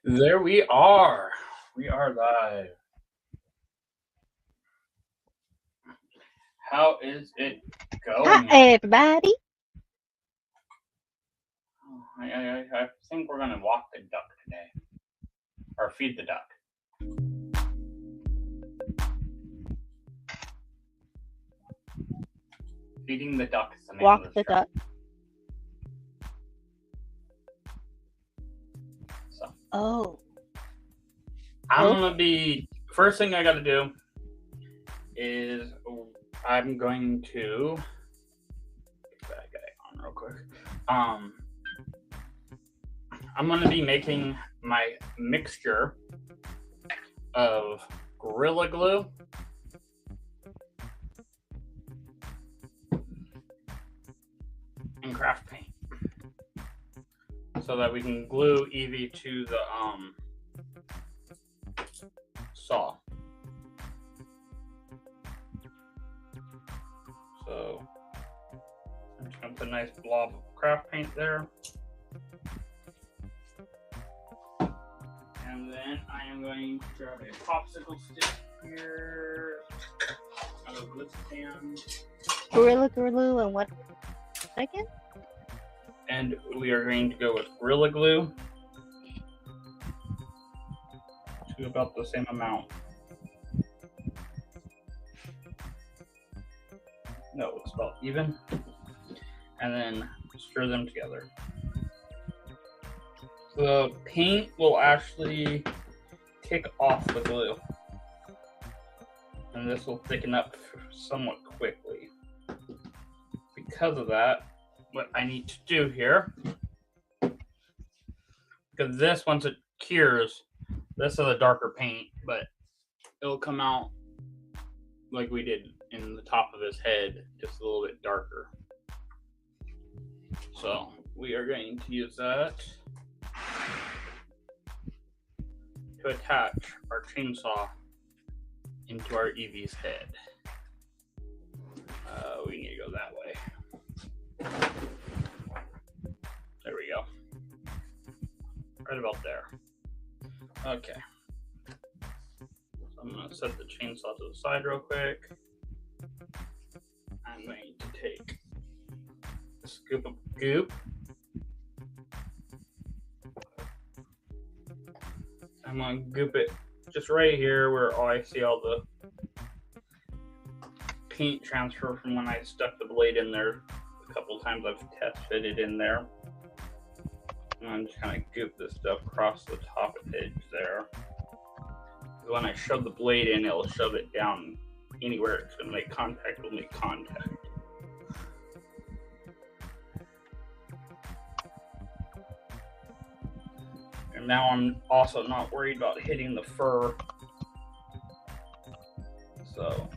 There we are. We are live. How is it going? Hi, everybody. I think we're gonna walk the duck today, or feed the duck. Feeding the duck is the name Walk of the the show. duck. So Oh, I'm gonna be. First thing I gotta do is I'm going to get that guy on real quick. I'm gonna be making my mixture of Gorilla Glue and craft paint, so that we can glue EEVEE to the saw. So I'm just gonna put a nice blob of craft paint there. And then I am going to grab a popsicle stick here. Out of this can. Gorilla Glue and what again? And we are going to go with Gorilla Glue to about the same amount. No, it's about even. And then stir them together. The paint will actually kick off the glue, and this will thicken up somewhat quickly. Because of that, what I need to do here, because this, once it cures, this is a darker paint, but it'll come out like we did in the top of his head, just a little bit darker. So we are going to use that to attach our chainsaw into our EEVEE's head. We need to go that way. There we go. Right about there. Okay. So I'm going to set the chainsaw to the side real quick. I'm going to take a scoop of goop. I'm going to goop it just right here where I see all the paint transfer from when I stuck the blade in there. A couple times I've test fitted in there. And I'm just kind of goop this stuff across the top edge there. When I shove the blade in, it'll shove it down anywhere it's going to make contact, will make contact. And now I'm also not worried about hitting the fur. So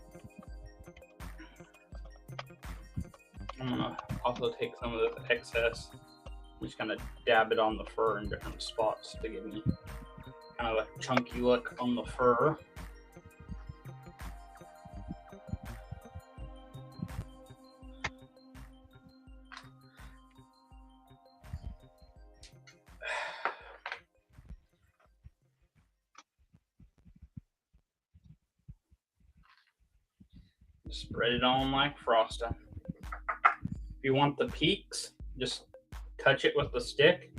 I'm gonna also take some of this excess, I'm just gonna dab it on the fur in different spots to give me kind of a chunky look on the fur. Spread it on like frosting. If you want the peaks, just touch it with the stick.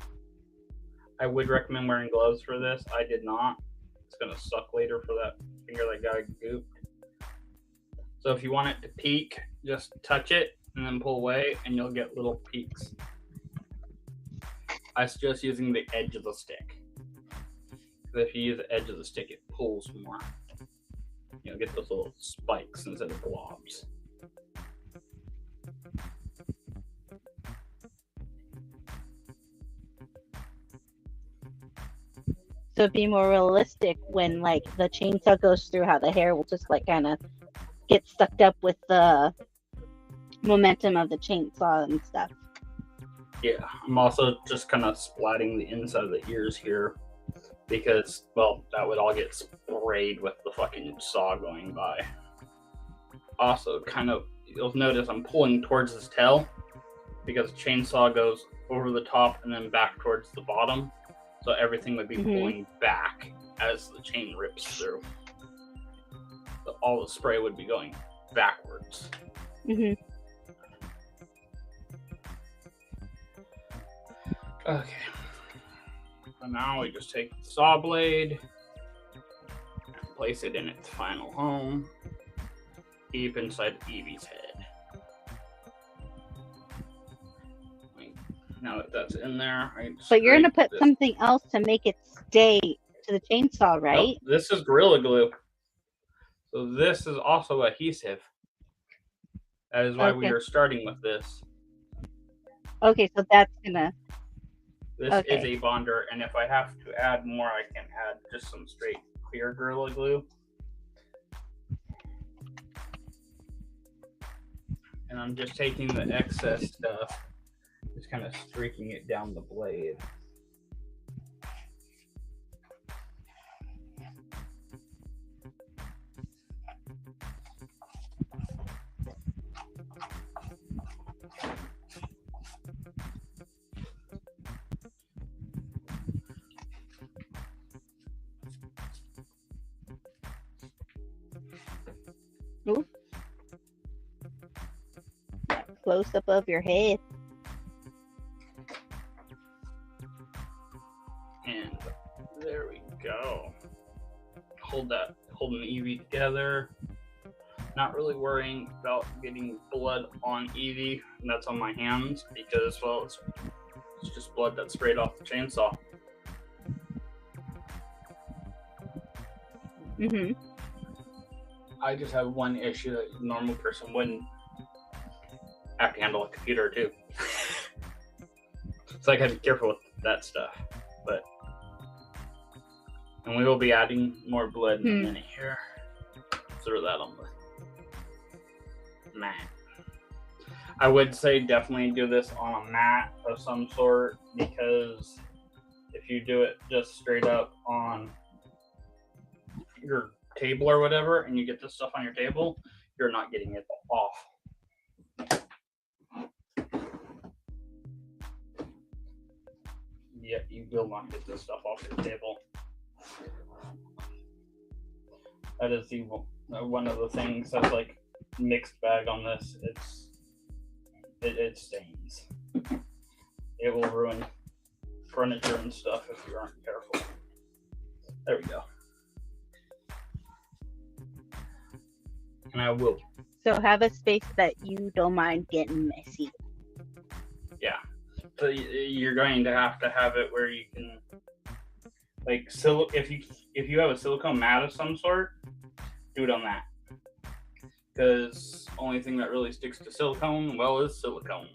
I would recommend wearing gloves for this. I did not. It's gonna suck later for that finger that got gooped. So if you want it to peak, just touch it and then pull away and you'll get little peaks. I suggest using the edge of the stick. Because if you use the edge of the stick, it pulls more. You'll get those little spikes instead of blobs. So it'd be more realistic when like the chainsaw goes through, how the hair will just like kind of get sucked up with the momentum of the chainsaw and stuff. Yeah, I'm also just kind of splatting the inside of the ears here because, well, that would all get sprayed with the fucking saw going by. Also, kind of, you'll notice I'm pulling towards his tail because the chainsaw goes over the top and then back towards the bottom. So everything would be pulling back as the chain rips through. So all the spray would be going backwards. Mm-hmm. Okay. So now we just take the saw blade and place it in its final home, deep inside EEVEE's head. Now that that's in there, but you're gonna put something else to make it stay to the chainsaw, right? Nope, this is Gorilla Glue. So this is also adhesive. That is why we are starting with this. Okay, so that's gonna. This is a bonder, and if I have to add more, I can add just some straight clear Gorilla Glue. And I'm just taking the excess stuff, just kind of streaking it down the blade. Ooh. Close up of your head. And there we go. Holding EEVEE together. Not really worrying about getting blood on EEVEE, and that's on my hands because, well, it's just blood that sprayed off the chainsaw. Mm-hmm. I just have one issue that a normal person wouldn't have to handle a computer too. So I gotta be careful with that stuff. And we will be adding more blood in a minute here. Throw that on the mat. I would say definitely do this on a mat of some sort, because if you do it just straight up on your table or whatever, and you get this stuff on your table, you're not getting it off. Yep, you will not get this stuff off your table. That is the one of the things that's like mixed bag on this. It stains. It will ruin furniture and stuff if you aren't careful. There we go. And I will. So have a space that you don't mind getting messy. Yeah. So you're going to have it where you can, like, if you have a silicone mat of some sort, do it on that. Because only thing that really sticks to silicone, well, is silicone.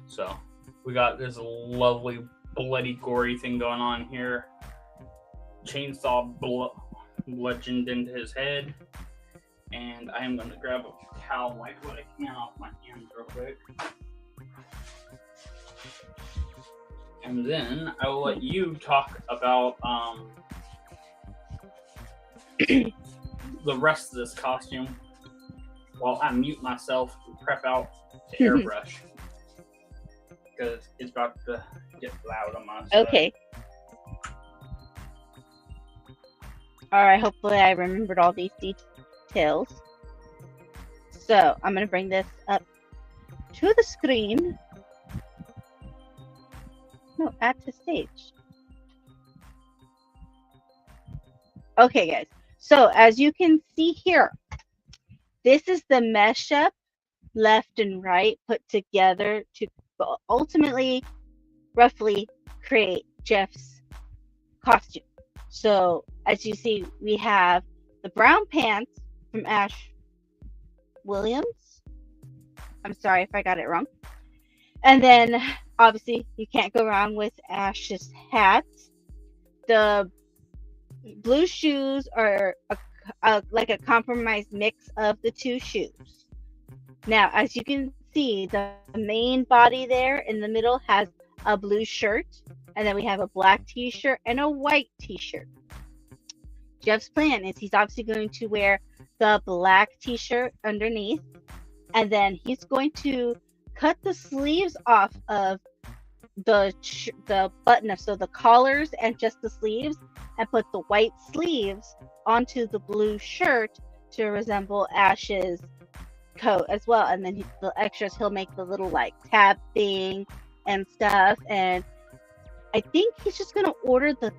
So we got this lovely bloody gory thing going on here. Chainsaw bludgeoned into his head, and I am going to grab a towel, wipe what I can off my hands real quick. And then I will let you talk about the rest of this costume while I mute myself and prep out the airbrush, because it's about to get loud on my side. Okay. Alright, hopefully I remembered all these details. So I'm going to bring this up to the screen. No, add to stage. Okay, guys. So as you can see here, this is the mesh up left and right put together to ultimately, roughly create Jeff's costume. So as you see, we have the brown pants from Ash Williams. I'm sorry if I got it wrong. And then obviously you can't go wrong with Ash's hat. The blue shoes are like a compromised mix of the two shoes. Now, as you can see, the main body there in the middle has a blue shirt, and then we have a black t-shirt and a white t-shirt. Jeff's plan is he's obviously going to wear the black t-shirt underneath, and then he's going to cut the sleeves off of the button, so the collars and just the sleeves, and put the white sleeves onto the blue shirt to resemble Ash's coat as well. And then the extras, he'll make the little like tab thing and stuff. And I think he's just gonna order the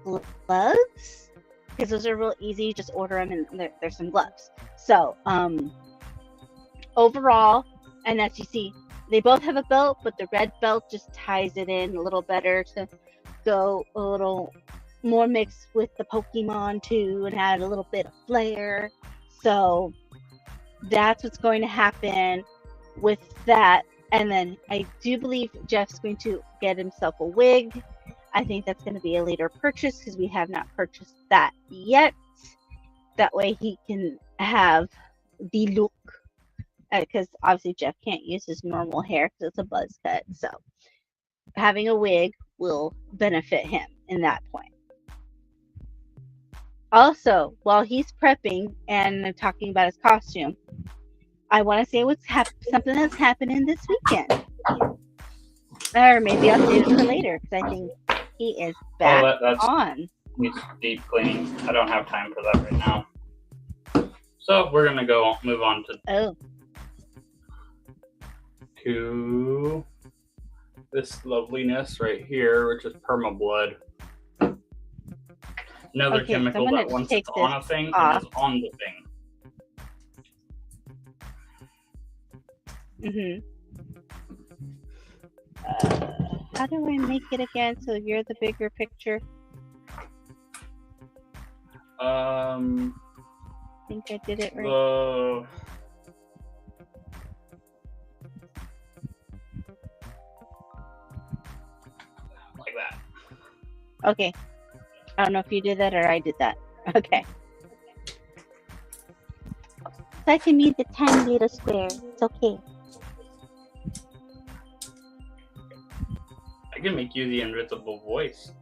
gloves because those are real easy. You just order them and there's some gloves. So overall, and as you see, they both have a belt, but the red belt just ties it in a little better to go a little more mixed with the Pokemon too and add a little bit of flair. So that's what's going to happen with that. And then I do believe Jeff's going to get himself a wig. I think that's going to be a later purchase because we have not purchased that yet. That way he can have the look. Because obviously Jeff can't use his normal hair because it's a buzz cut. So having a wig will benefit him in that point. Also, while he's prepping and talking about his costume, I want to say something that's happening this weekend. Or maybe I'll save it for later because I think he is back on. He's deep cleaning. I don't have time for that right now. So we're going to move on to this loveliness right here, which is permablood. Another chemical that once it's on a thing, it is on the thing. How do I make it again so you're the bigger picture? I think I did it right. Like that. Okay. I don't know if you did that or I did that. Okay. So I can be the tiny little square. It's okay. I can make you the invisible voice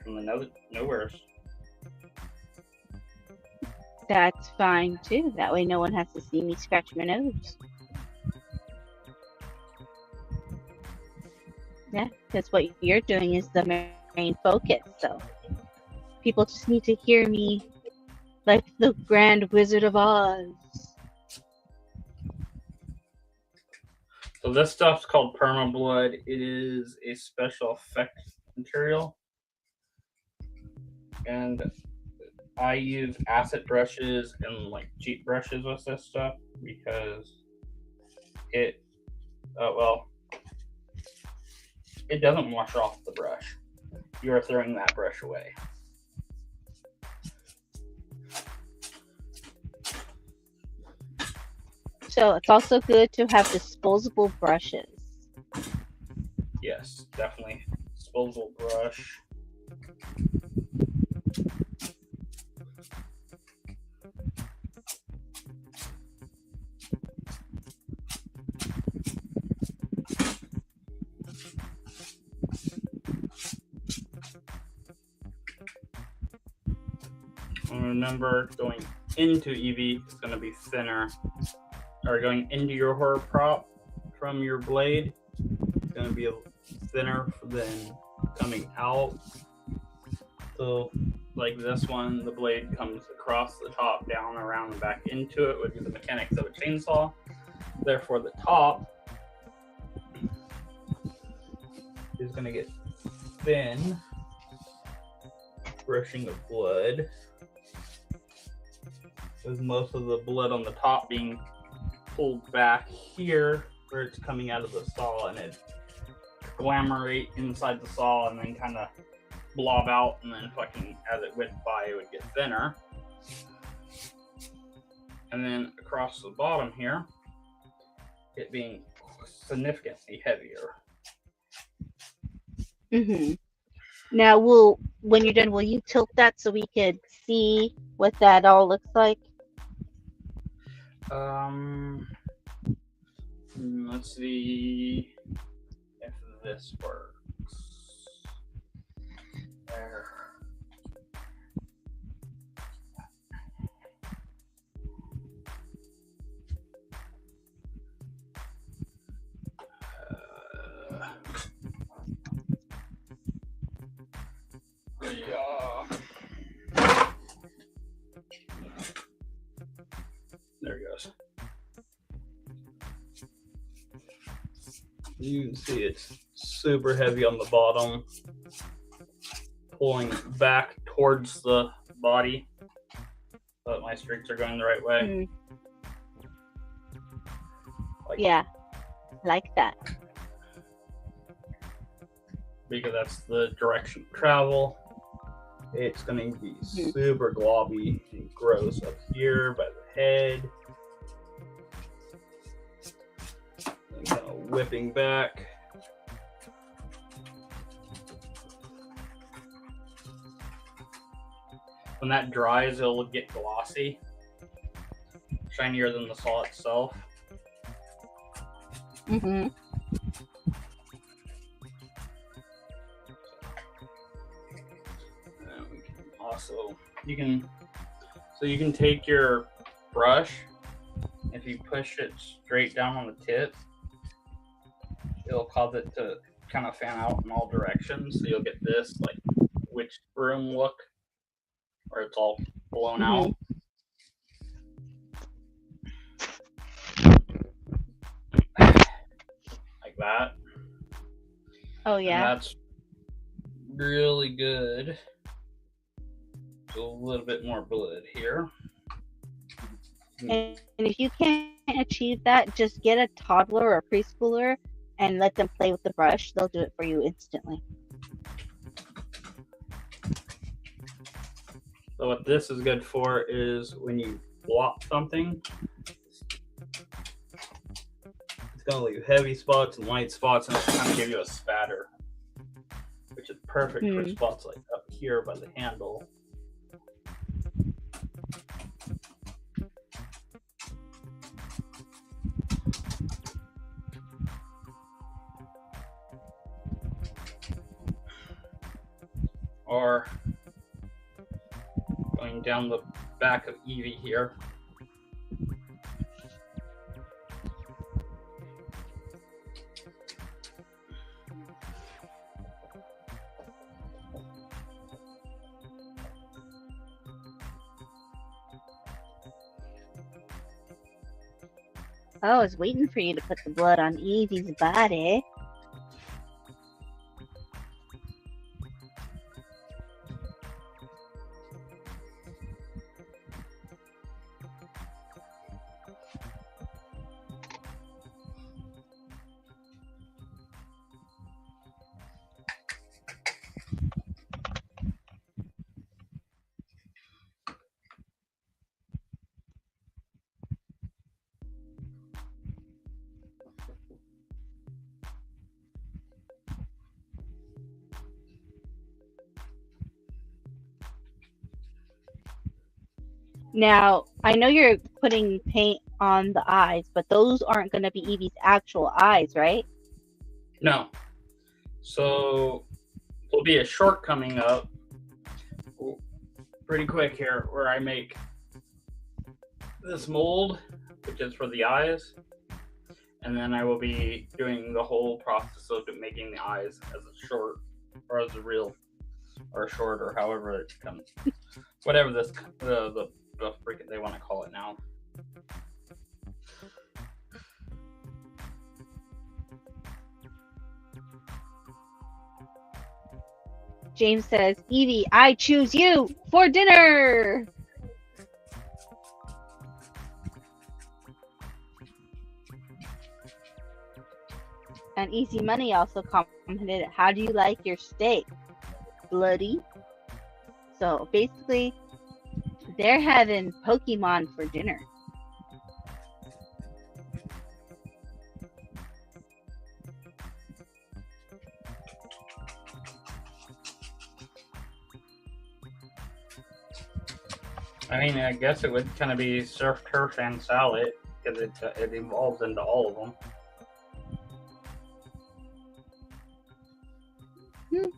from the nowheres. That's fine too. That way no one has to see me scratch my nose. Yeah, because what you're doing is the main focus. So people just need to hear me like the Grand Wizard of Oz. So this stuff's called permablood. It is a special effect material. And I use acid brushes and like cheap brushes with this stuff because it doesn't wash off the brush. You're throwing that brush away. So it's also good to have disposable brushes. Yes, definitely. Disposable brush. Remember, going into EEVEE, it's going to be thinner. Or going into your horror prop from your blade, it's going to be thinner than coming out. So, like this one, the blade comes across the top, down, around, and back into it, which is the mechanics of a chainsaw. Therefore, the top is going to get thin, rushing of blood, with most of the blood on the top being pulled back here where it's coming out of the saw, and it glamourate inside the saw and then kind of blob out, and then fucking as it went by it would get thinner. And then across the bottom here, it being significantly heavier. Now when you're done, will you tilt that so we could see what that all looks like? Let's see if this works. There. Yeah. There it goes. You can see it's super heavy on the bottom, pulling back towards the body, but my streaks are going the right way. Yeah, like that. Because that's the direction of travel. It's going to be super globby and gross up here by the head. And kind of whipping back. When that dries, it'll get glossy, shinier than the saw itself. Also, you can take your brush. If you push it straight down on the tip, it'll cause it to kind of fan out in all directions. So you'll get this like witch broom look, where it's all blown out. Like that. Oh yeah. And that's really good. So a little bit more blood here. And if you can't achieve that, just get a toddler or a preschooler and let them play with the brush. They'll do it for you instantly. So what this is good for is when you blot something, it's going to leave heavy spots and light spots, and it's going to give you a spatter, which is perfect for spots like up here by the handle. Or going down the back of EEVEE here. Oh, I was waiting for you to put the blood on EEVEE's body. Now, I know you're putting paint on the eyes, but those aren't going to be EEVEE's actual eyes, right? No. So there'll be a short coming up pretty quick here where I make this mold, which is for the eyes, and then I will be doing the whole process of making the eyes as a short or as a real or a short or however it comes, whatever this the freaking they want to call it now. James says, EEVEE, I choose you for dinner. And Easy Money also commented, how do you like your steak? Bloody. So basically, they're having Pokemon for dinner. I mean, I guess it would kind of be surf, turf, and salad because it evolves into all of them.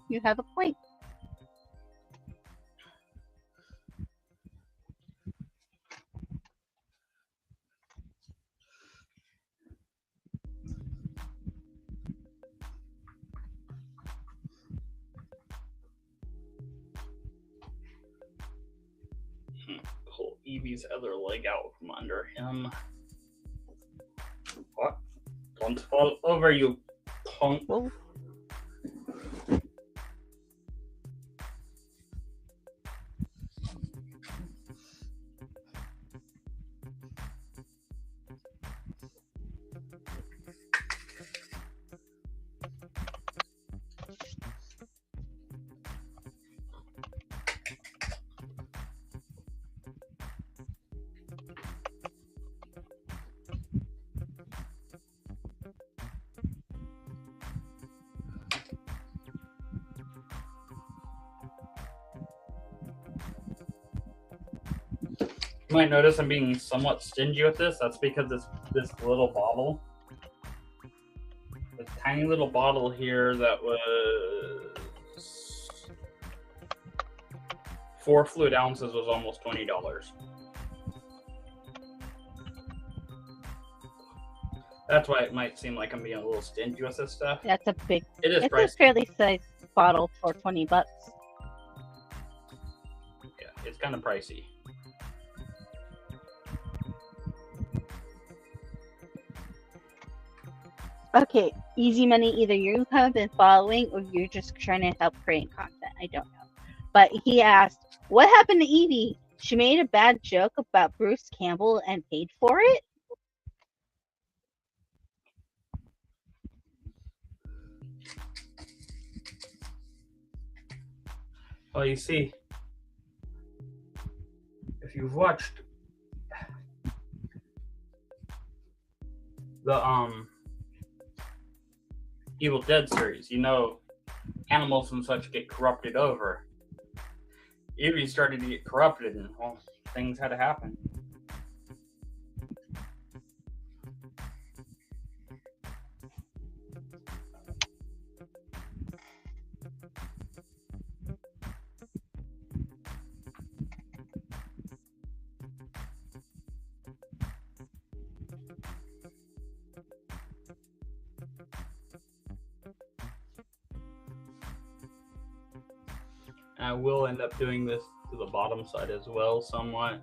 You have a point. EEVEE's other leg out from under him. What? Don't fall over, you punk. Whoa. You might notice I'm being somewhat stingy with this. That's because this little bottle, this tiny little bottle here that was 4 fluid ounces was almost $20. That's why it might seem like I'm being a little stingy with this stuff. That's a big. It is It's pricey. a fairly sized bottle for $20. Yeah, it's kind of pricey. Okay, Easy Money, either you have been following or you're just trying to help create content. I don't know. But he asked, what happened to EEVEE? She made a bad joke about Bruce Campbell and paid for it? Well, you see, if you've watched the Evil Dead series, you know animals and such get corrupted over. EEVEE started to get corrupted, and well, things had to happen. I will end up doing this to the bottom side as well, somewhat.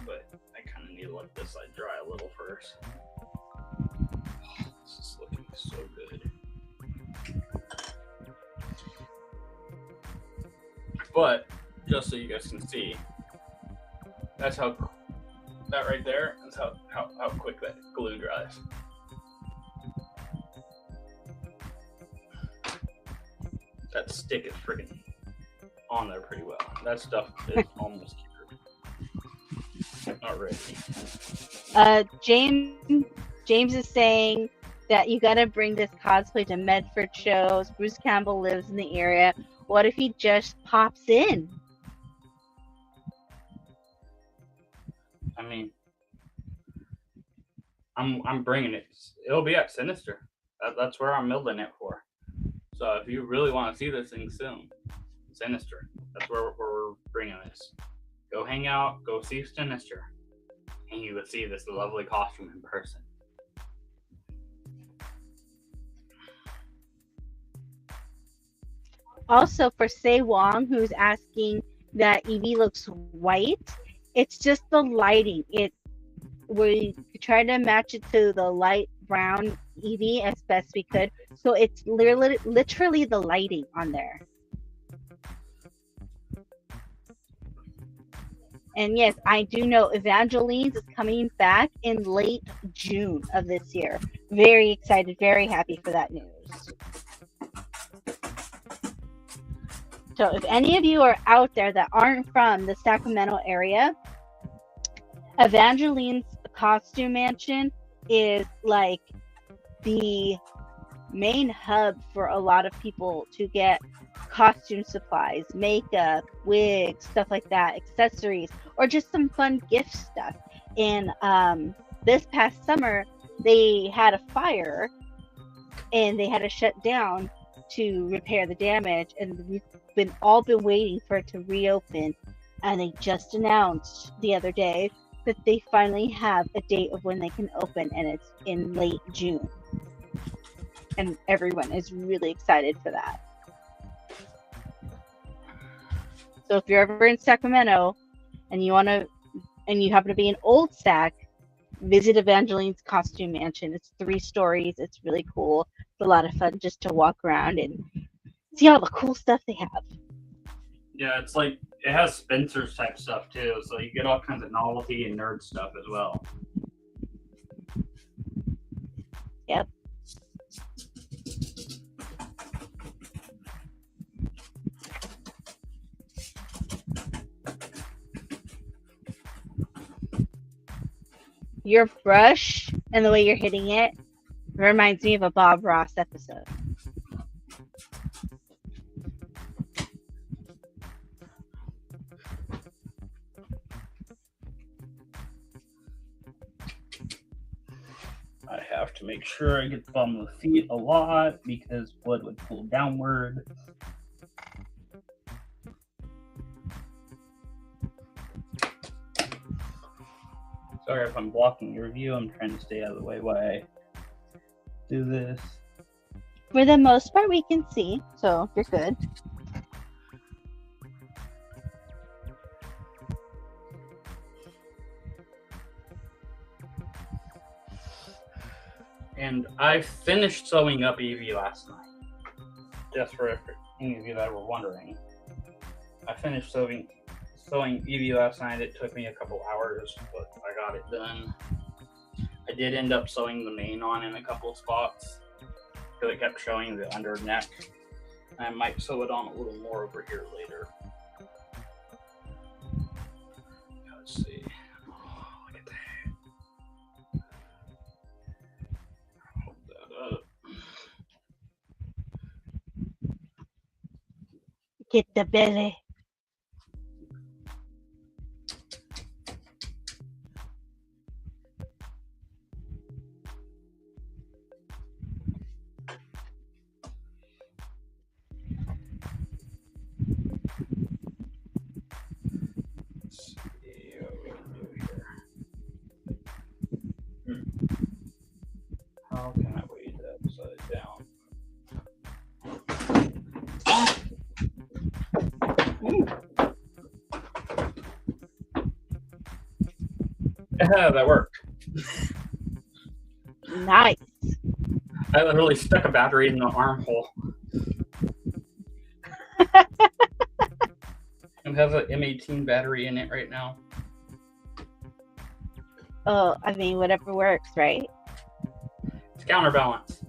But I kind of need to let this side dry a little first. This is looking so good. But, just so you guys can see, that's how, that right there, that's how quick that glue dries. That stick is freaking on there pretty well. That stuff is almost cured. Not ready. James is saying that you gotta bring this cosplay to Medford shows. Bruce Campbell lives in the area. What if he just pops in? I mean, I'm bringing it. It'll be at Sinister. That's where I'm building it for. So if you really want to see this thing soon, Sinister. That's where we're bringing this. Go hang out. Go see Sinister, and you will see this lovely costume in person. Also, for Sei Wong, who's asking that EEVEE looks white, it's just the lighting. We tried to match it to the light brown EEVEE as best we could. So it's literally the lighting on there. And yes, I do know Evangeline's is coming back in late June of this year. Very excited, very happy for that news. So if any of you are out there that aren't from the Sacramento area, Evangeline's Costume Mansion is like the main hub for a lot of people to get costume supplies, makeup, wigs, stuff like that, accessories, or just some fun gift stuff. And this past summer, they had a fire and they had to shut down to repair the damage, and we've all been waiting for it to reopen, and they just announced the other day that they finally have a date of when they can open, and it's in late June. And everyone is really excited for that. So if you're ever in Sacramento and you happen to be in Old Sac, visit Evangeline's Costume Mansion. It's 3 stories. It's really cool. It's a lot of fun just to walk around and see all the cool stuff they have. Yeah, it's like it has Spencer's type stuff too, so you get all kinds of novelty and nerd stuff as well. Yep. Your brush and the way you're hitting it reminds me of a Bob Ross episode. I have to make sure I get the bottom of the feet a lot because blood would pool downward. Sorry if I'm blocking your view. I'm trying to stay out of the way while I do this. For the most part, we can see, so you're good. And I finished sewing up EEVEE last night. Just for any of you that were wondering. I finished sewing EEVEE last night. It took me a couple hours, but I got it done. I did end up sewing the mane on in a couple of spots because it kept showing the under neck. I might sew it on a little more over here later. Let's see. Oh, look at that. Hold that up. Get the belly. How can I weigh that upside down? Yeah, that worked. Nice. I literally stuck a battery in the armhole. It has an M18 battery in it right now. Oh, I mean, whatever works, right? It's counterbalance.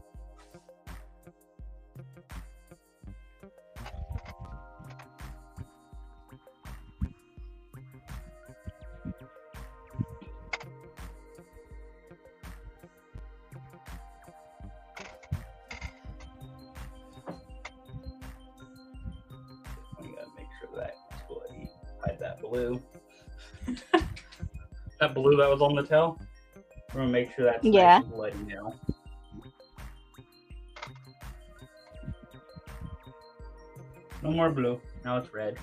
We gotta make sure that's bloody. Hide that blue. That blue that was on the tail. We're gonna make sure that's nice and bloody now. No more blue. Now it's red.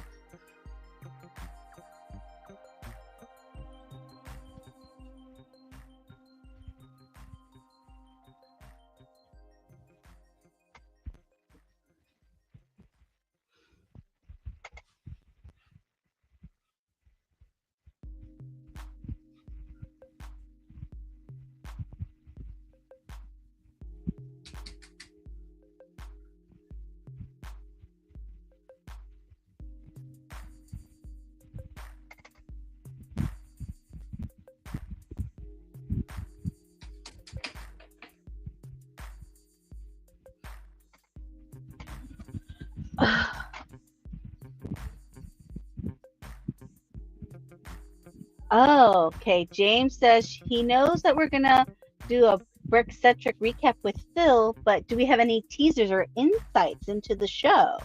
Oh, okay. James says he knows that we're gonna do a Brick-centric recap with Phil, but do we have any teasers or insights into the show?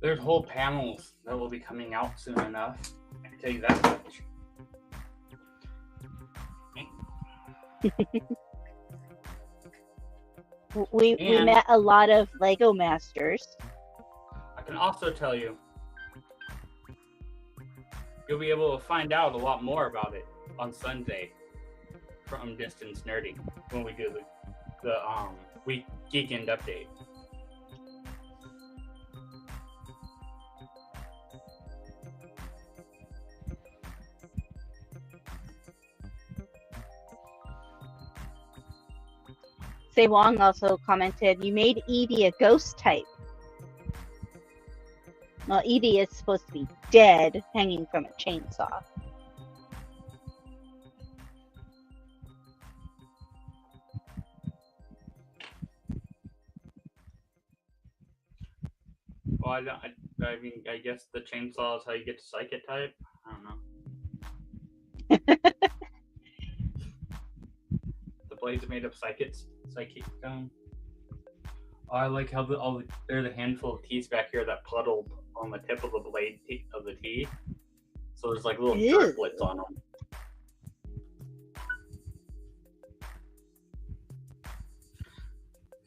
There's whole panels that will be coming out soon enough. I can tell you that much. We met a lot of Lego masters. I can also tell you, you'll be able to find out a lot more about it on Sunday from Distance Nerding when we do the week Geekend update. Say Wong also commented, you made EEVEE a ghost type. Well, EEVEE is supposed to be dead, hanging from a chainsaw. Well, I mean, I guess the chainsaw is how you get to psychic type. I don't know. The blades are made of psychic stone. Oh, I like how there's a handful of teeth back here that puddled on the tip of the blade of the teeth. So there's like little driplets on them.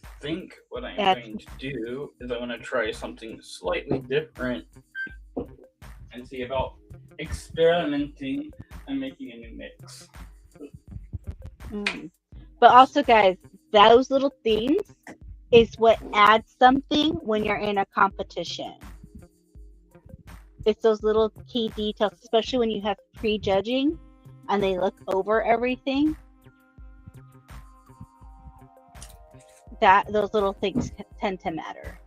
I think what I'm going to do is I'm going to try something slightly different and see about experimenting and making a new mix. But also, guys, those little things is what adds something when you're in a competition. It's those little key details, especially when you have prejudging and they look over everything. That those little things tend to matter.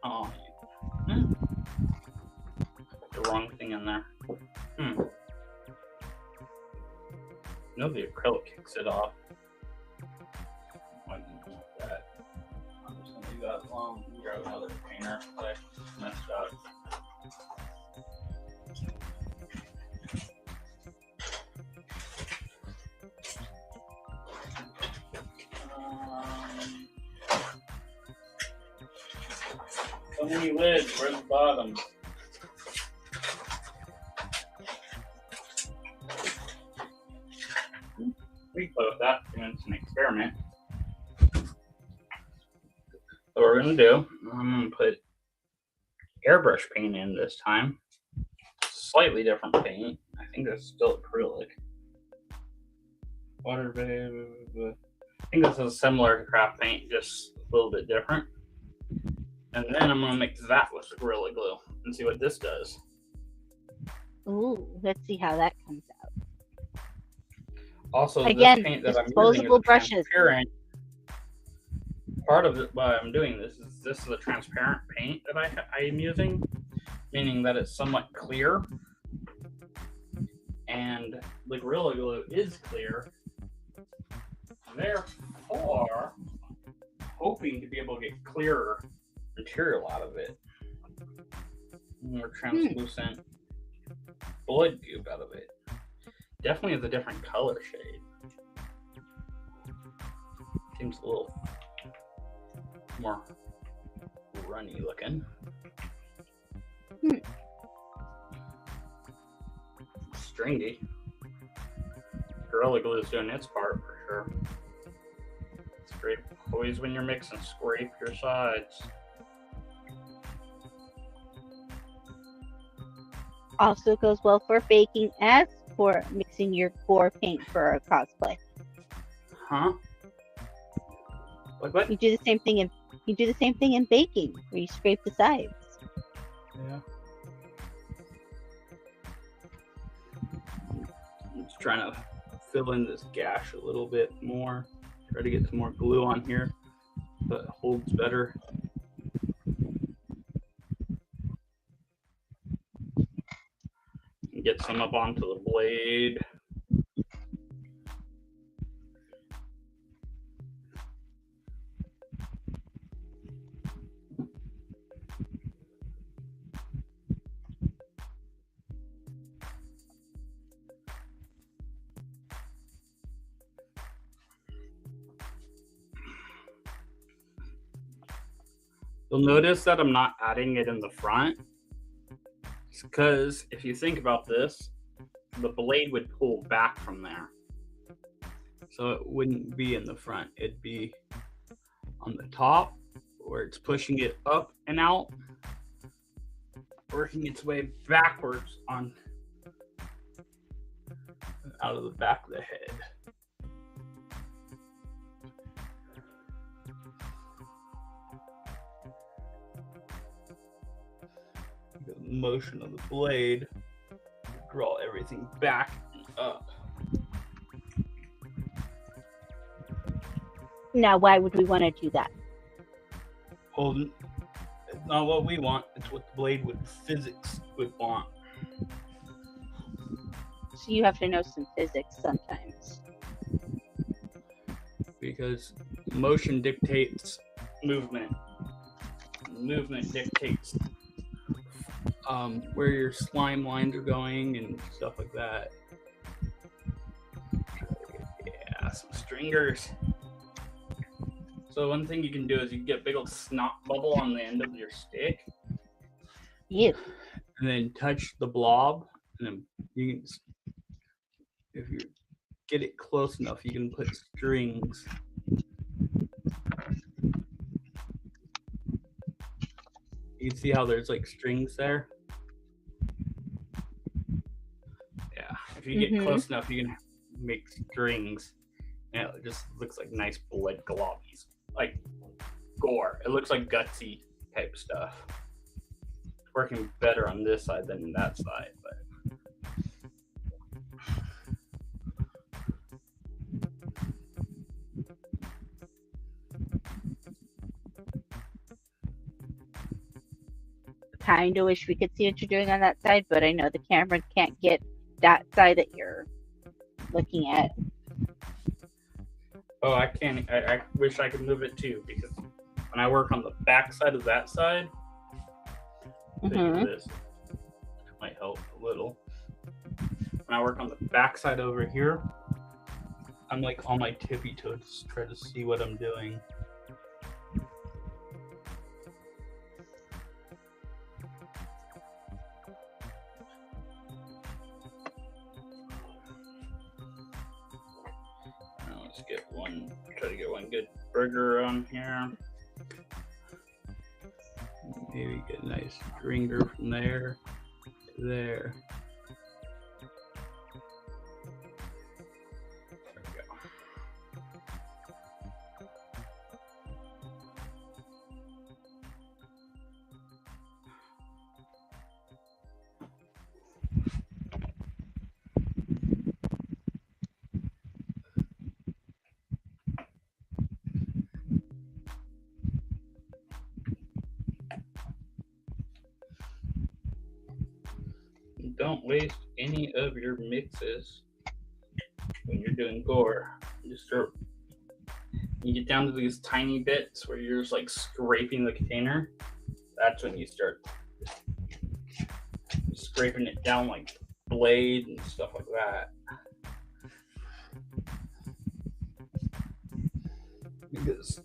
Oh, the wrong thing in there. No, the acrylic kicks it off. I didn't want that. I'm just gonna leave that alone. Grab another painter. I messed up. So many lids. Where's the bottom? We can play with that. It's an experiment. So what we're gonna do, I'm gonna put airbrush paint in this time. Slightly different paint. I think that's still acrylic. Water, babe. I think this is similar to craft paint, just a little bit different. And then I'm gonna mix that with Gorilla Glue and see what this does. Ooh, let's see how that comes out. Also, again, this paint that I'm disposable using is brushes. Transparent. Part of it, why I'm doing this is a transparent paint that I am using, meaning that it's somewhat clear, and the Gorilla Glue is clear. Therefore, hoping to be able to get clearer material out of it, more translucent blood goop out of it. Definitely is a different color shade. Seems a little more runny looking. Stringy. Gorilla Glue is doing its part for sure. Scrape. Always when you're mixing, scrape your sides. Also goes well for baking as for mixing your core paint for a cosplay. Huh? Like what? You do the same thing in baking, where you scrape the sides. Yeah. I'm just trying to fill in this gash a little bit more. Try to get some more glue on here so it holds better. And get some up onto the blade. You'll notice that I'm not adding it in the front. It's because if you think about this, the blade would pull back from there. So it wouldn't be in the front. It'd be on the top where it's pushing it up and out, working its way backwards on out of the back of the head. The motion of the blade, draw everything back and up. Now, why would we want to do that? Well, it's not what we want. It's what the blade physics would want. So you have to know some physics sometimes. Because motion dictates movement. Movement dictates where your slime lines are going and stuff like that. Yeah, some stringers. So one thing you can do is you can get a big old snot bubble on the end of your stick. Yeah. And then touch the blob, and then you can, if you get it close enough, you can put strings. You can see how there's like strings there. Yeah, if you get close enough, you can make strings, and it just looks like nice blood globbies, like gore. It looks like gutsy type stuff. It's working better on this side than that side, but. Kind of wish we could see what you're doing on that side, but I know the camera can't get that side that you're looking at. Oh, I can't. I wish I could move it too, because when I work on the back side of that side, this might help a little. When I work on the back side over here, I'm like on my tippy toes to try to see what I'm doing. Try to get one good burger on here. Maybe get a nice stringer from there to there. There we go. Don't waste any of your mixes when you're doing gore. You get down to these tiny bits where you're just like scraping the container. That's when you start scraping it down like blade and stuff like that. Because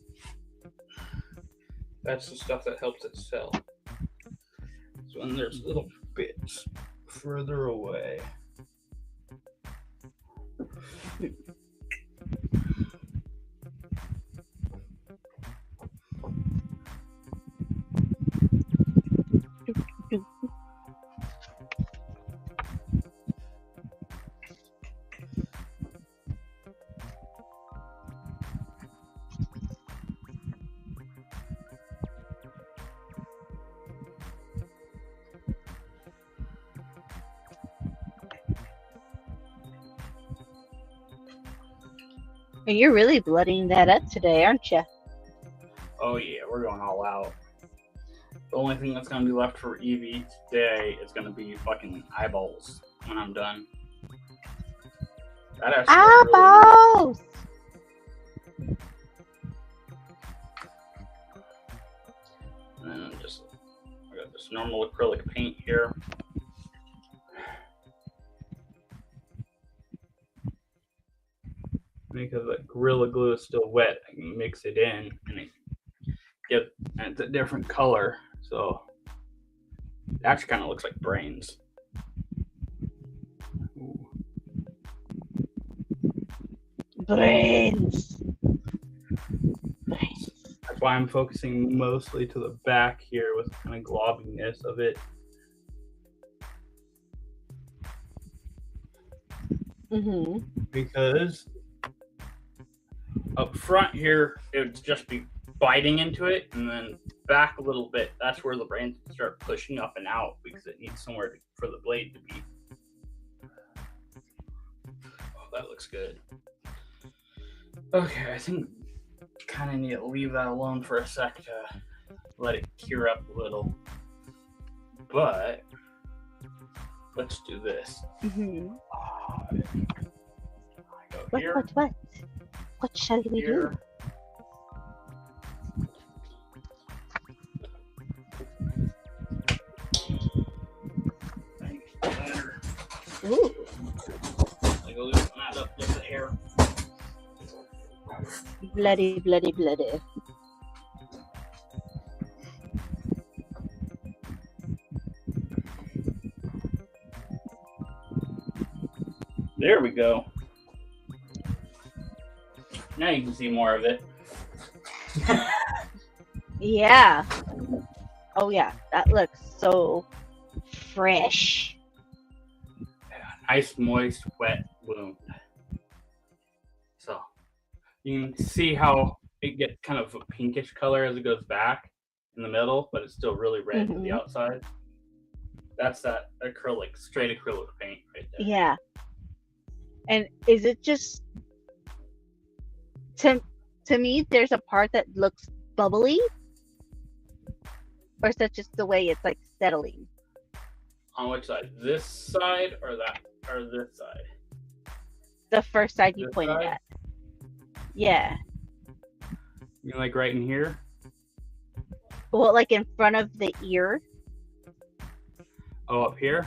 that's the stuff that helps it sell. So when there's little bits further away. And you're really blooding that up today, aren't you? Oh yeah, we're going all out. The only thing that's going to be left for EEVEE today is going to be fucking eyeballs when I'm done. That eyeballs! Really... And then I got this normal acrylic paint here. Because the Gorilla Glue is still wet, I can mix it in and it's a different color. So it actually kind of looks like brains. Ooh. Brains. That's why I'm focusing mostly to the back here with kind of globbiness of it. Because up front here, it would just be biting into it, and then back a little bit, that's where the brains start pushing up and out because it needs somewhere for the blade to be. Oh, that looks good. Okay, I think kind of need to leave that alone for a sec to let it cure up a little. But let's do this. Mm-hmm. I go here. What shall we Here. do? Ooh. I go loosen that up a little bit here. Bloody, bloody, bloody. There we go. Now you can see more of it. Yeah. Oh yeah, that looks so fresh. Nice, moist, wet wound. So you can see how it gets kind of a pinkish color as it goes back in the middle, but it's still really red to the outside. That's that acrylic, straight acrylic paint right there. Yeah. And is it just to me there's a part that looks bubbly? Or is that just the way it's like settling? On which side? This side or that or this side? The first side you This pointed side? at. Yeah. You mean like right in here? Well, like in front of the ear. Oh, up here?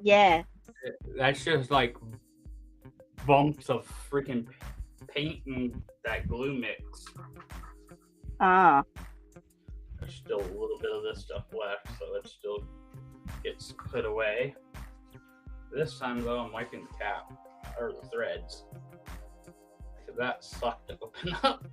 Yeah. That's just like bumps of freaking paint and that glue mix. Ah. There's still a little bit of this stuff left, so it still gets put away. This time though, I'm wiping the cap, or the threads, because that sucked to open up.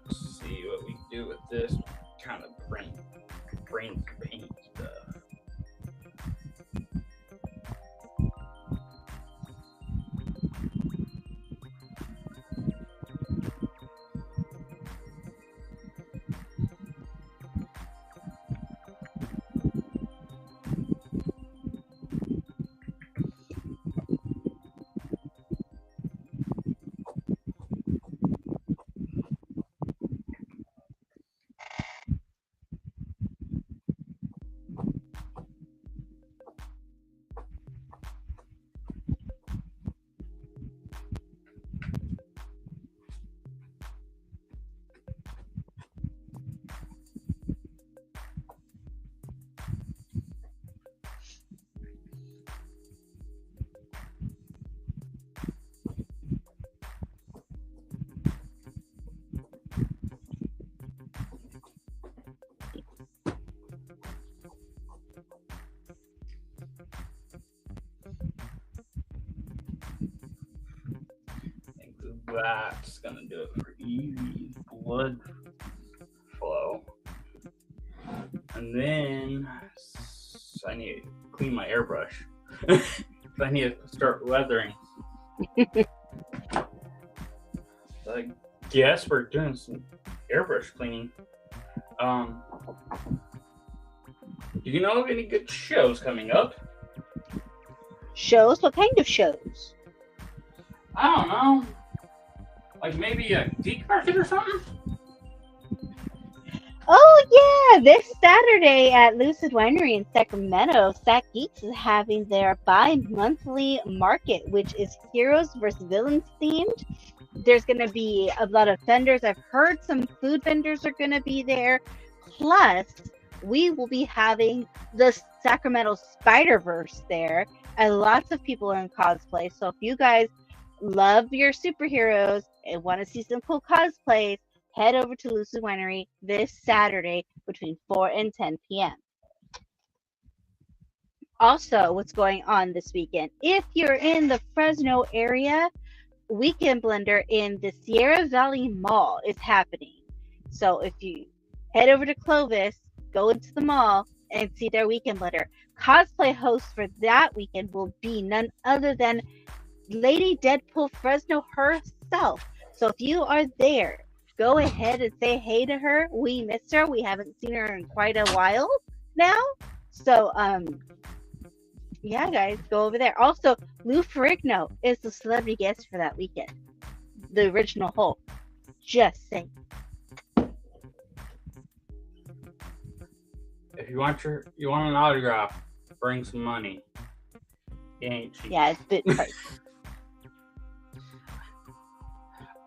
Let's see what we do with this kind of brain paint stuff. That's gonna do it for EEVEE blood flow. And then I need to clean my airbrush. I need to start weathering. So I guess we're doing some airbrush cleaning. Do you know of any good shows coming up? Shows? What kind of shows? I don't know. Like maybe a geek market or something? Oh yeah, this Saturday at Lucid Winery in Sacramento, Sac Geeks is having their bi-monthly market, which is heroes versus villains themed. There's going to be a lot of vendors. I've heard some food vendors are going to be there. Plus, we will be having the Sacramento Spider-Verse there, and lots of people are in cosplay. So if you guys love your superheroes and want to see some cool cosplays, head over to Lucid Winery this Saturday between 4 and 10 p.m. Also, what's going on this weekend? If you're in the Fresno area, Weekend Blender in the Sierra Valley Mall is happening. So if you head over to Clovis, go into the mall and see their Weekend Blender. Cosplay host for that weekend will be none other than Lady Deadpool Fresno herself. So if you are there, go ahead and say hey to her. We miss her. We haven't seen her in quite a while now. So yeah, guys, go over there. Also, Lou Ferrigno is the celebrity guest for that weekend. The original Hulk. Just saying. If you want an autograph, bring some money. It ain't cheap. Yeah, it's a bit pricey.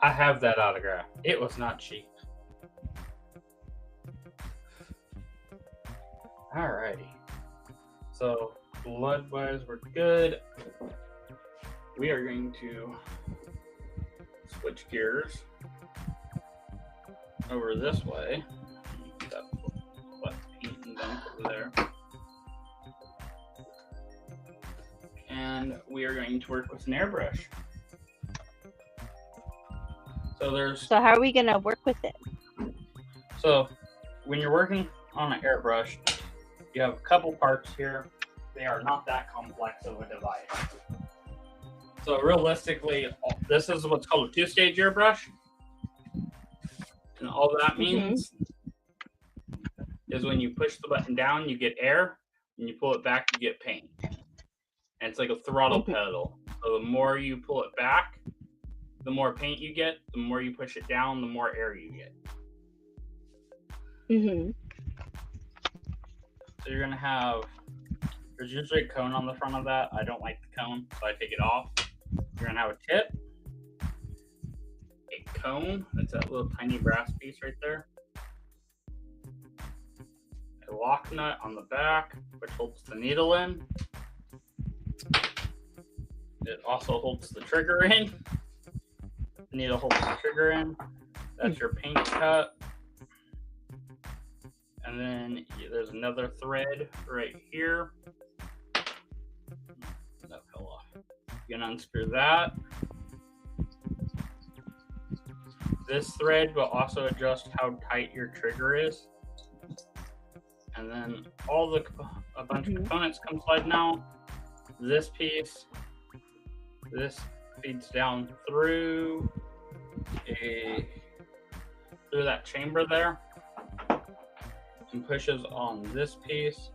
I have that autograph. It was not cheap. Alrighty. So blood-wise, we're good. We are going to switch gears over this way. That wet paint and dump over there. And we are going to work with an airbrush. So how are we gonna work with it? So when you're working on an airbrush, you have a couple parts here. They are not that complex of a device. So realistically, this is what's called a two-stage airbrush. And all that means is when you push the button down, you get air. When you pull it back, you get paint. And it's like a throttle pedal. So the more you pull it back, the more paint you get. The more you push it down, the more air you get. So you're gonna have, there's usually a cone on the front of that. I don't like the cone, so I take it off. You're gonna have a tip, a cone, that's that little tiny brass piece right there, a lock nut on the back, which holds the needle in. It also holds the trigger in. The needle holds the trigger in. That's your paint cut. And then there's another thread right here. That fell off. You can unscrew that. This thread will also adjust how tight your trigger is. And then a bunch of components come sliding out. This piece, this feeds down through that chamber there and pushes on this piece,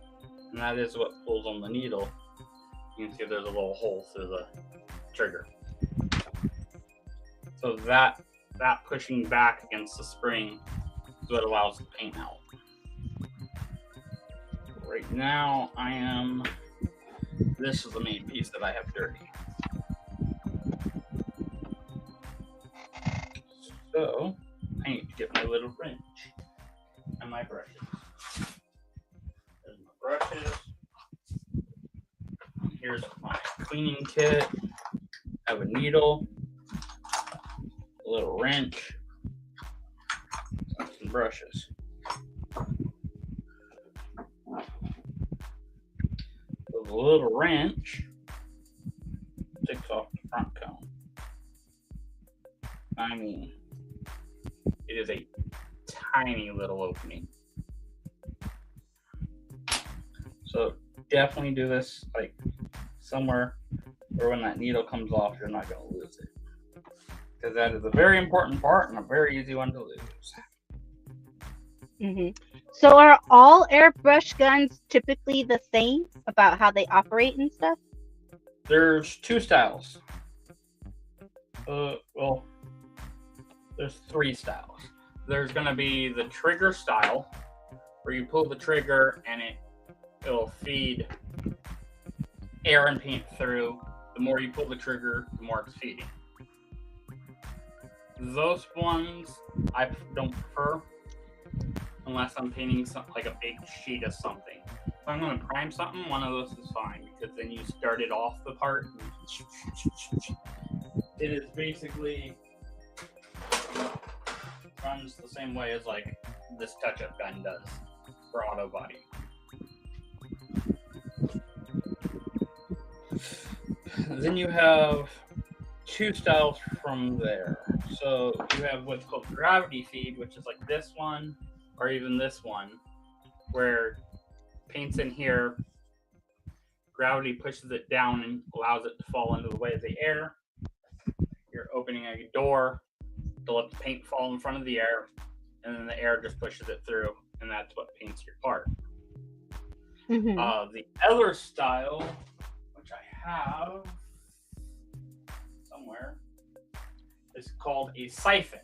and that is what pulls on the needle. You can see there's a little hole through the trigger. So that pushing back against the spring is what allows the paint out. Right now, this is the main piece that I have dirty. So I need to get my little wrench and my brushes. There's my brushes. Here's my cleaning kit. I have a needle, a little wrench, and some brushes. So the little wrench takes off the front cone. I mean, it is a tiny little opening. So definitely do this like somewhere where when that needle comes off, you're not going to lose it. Because that is a very important part and a very easy one to lose. So are all airbrush guns typically the same about how they operate and stuff? There's two styles. Well, there's three styles. There's going to be the trigger style, where you pull the trigger and it'll feed air and paint through. The more you pull the trigger, the more it's feeding. Those ones I don't prefer unless I'm painting something like a big sheet of something. If I'm going to prime something, one of those is fine, because then you start it off the part. It is basically runs the same way as like this touch-up gun does for auto body. Then you have two styles from there. So you have what's called gravity feed, which is like this one, or even this one, where paint's in here, gravity pushes it down and allows it to fall into the way of the air. You're opening a door, to let the paint fall in front of the air, and then the air just pushes it through, and that's what paints your part. The other style, which I have somewhere, is called a siphon.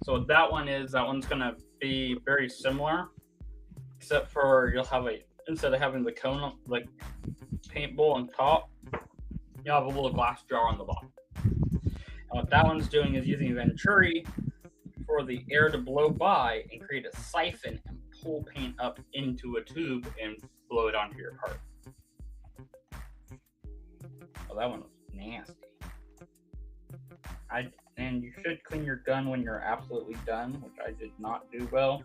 So what that one's going to be very similar, except for you'll have instead of having the cone, like paint bowl on top, you'll have a little glass jar on the bottom. And what that one's doing is using venturi for the air to blow by and create a siphon and pull paint up into a tube and blow it onto your part. Well, that one was nasty. And you should clean your gun when you're absolutely done, which I did not do well.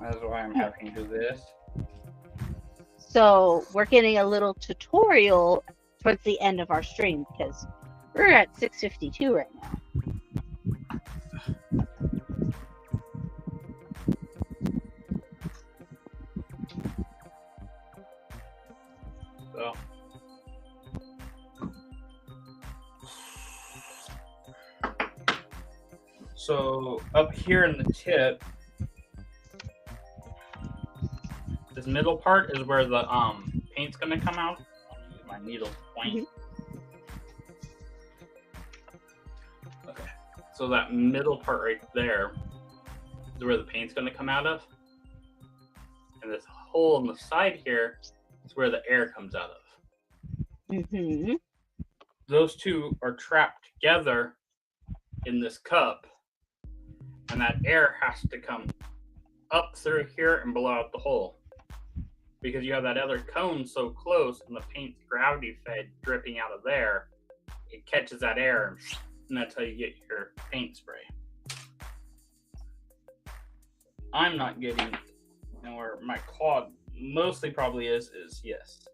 That's why I'm having to do this. So we're getting a little tutorial towards the end of our stream because we're at 6:52 right now. So up here in the tip, this middle part is where the paint's gonna come out. I'll use my needle to point. Okay, so that middle part right there is where the paint's gonna come out of, and this hole in the side here is where the air comes out of. Those two are trapped together in this cup, and that air has to come up through here and blow out the hole, because you have that other cone so close and the paint's gravity fed dripping out of there. It catches that air, and that's how you get your paint spray. I'm not getting, and where my claw mostly probably is yes,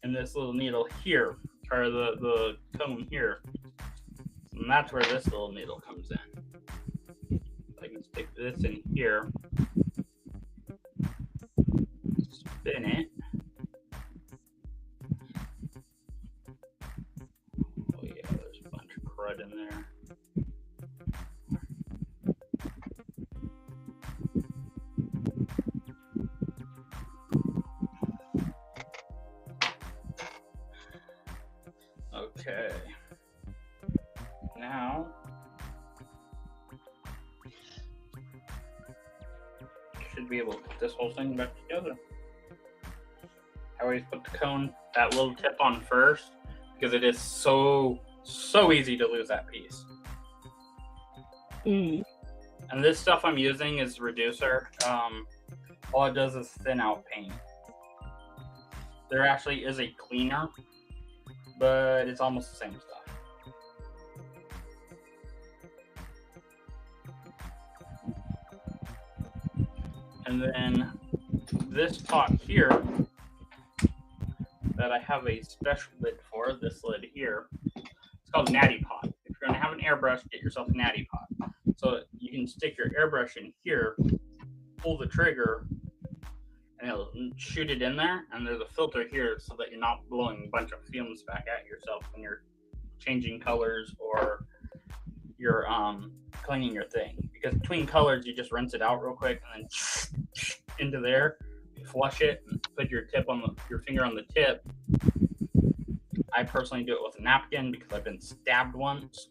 and this little needle here, or the cone here, and that's where this little needle comes in. I can stick this in here, spin it. Oh yeah, there's a bunch of crud in there. Okay. Now should be able to put this whole thing back together. I always put the cone, that little tip on first, because it is so easy to lose that piece. And this stuff I'm using is reducer. All it does is thin out paint. There actually is a cleaner, but it's almost the same stuff. And then this pot here that I have a special lid for, this lid here, it's called Natty Pot. If you're going to have an airbrush, get yourself a Natty Pot. So you can stick your airbrush in here, pull the trigger, and it'll shoot it in there. And there's a filter here so that you're not blowing a bunch of fumes back at yourself when you're changing colors or you're cleaning your thing. Because between colors, you just rinse it out real quick and then into there, flush it, and put your finger on the tip. I personally do it with a napkin because I've been stabbed once.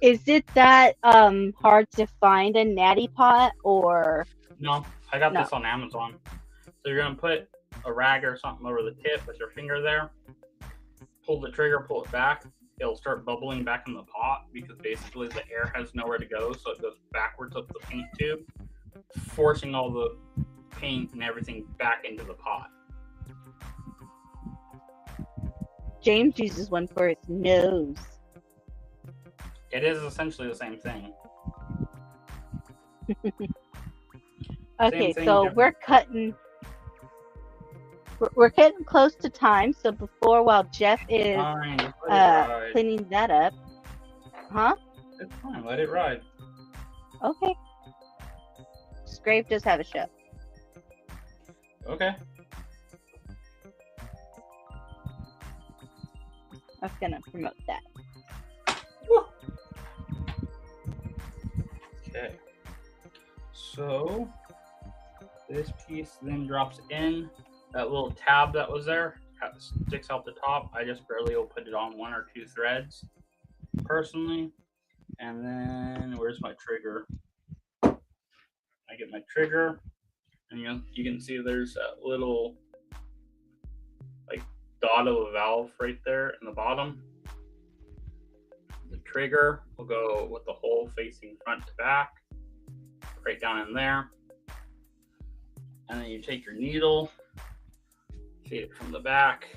Is it that hard to find a Natty Pot, or? No, I got this on Amazon. So you're gonna put a rag or something over the tip with your finger there, pull the trigger, pull it back. It'll start bubbling back in the pot because basically the air has nowhere to go, so it goes backwards up the paint tube, forcing all the paint and everything back into the pot. James uses one for his nose. It is essentially the same thing. Okay, so we're getting close to time. So while Jeff is cleaning that up, huh? It's fine. Let it ride. Okay. Scrape does have a show. Okay. I was gonna promote that. Woo. So this piece then drops in. That little tab that was there sticks out the top. I just barely will put it on 1 or 2 threads personally. And then where's my trigger? I get my trigger, and you can see there's that little like dot of a valve right there in the bottom. The trigger will go with the hole facing front to back, right down in there. And then you take your needle, feed it from the back.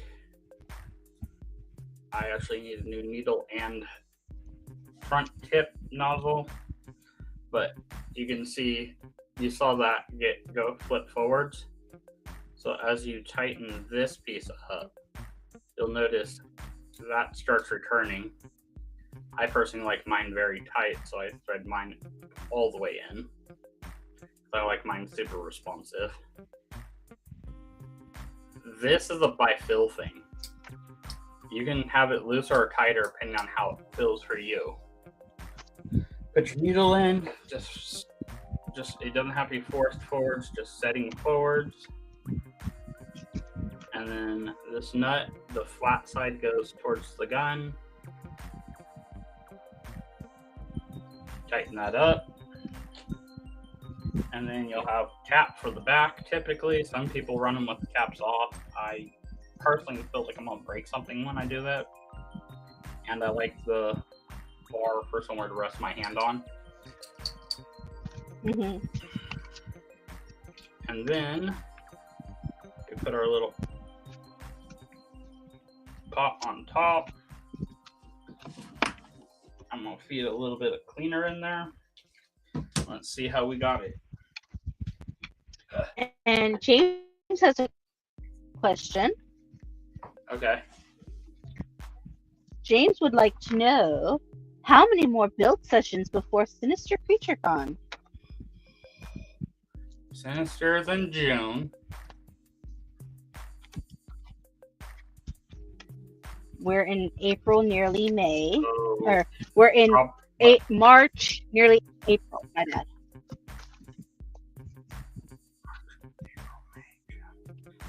I actually need a new needle and front tip nozzle, but you can see, you saw that go flip forwards. So as you tighten this piece up, you'll notice that starts returning. I personally like mine very tight, so I thread mine all the way in. I like mine super responsive. This is a by feel thing. You can have it looser or tighter depending on how it feels for you. Put your needle in, just it doesn't have to be forced forwards, just setting forwards. And then this nut, the flat side goes towards the gun. Tighten that up. And then you'll have cap for the back. Typically, some people run them with the caps off. I personally feel like I'm gonna break something when I do that. And I like the bar for somewhere to rest my hand on. Mm-hmm. And then we put our little pot on top. I'm gonna feed a little bit of cleaner in there. Let's see how we got it. And James has a question. Okay. James would like to know how many more build sessions before Sinister CreatureCon? Sinister's in June. We're in April, nearly May. So Or we're in March, nearly April. My bad.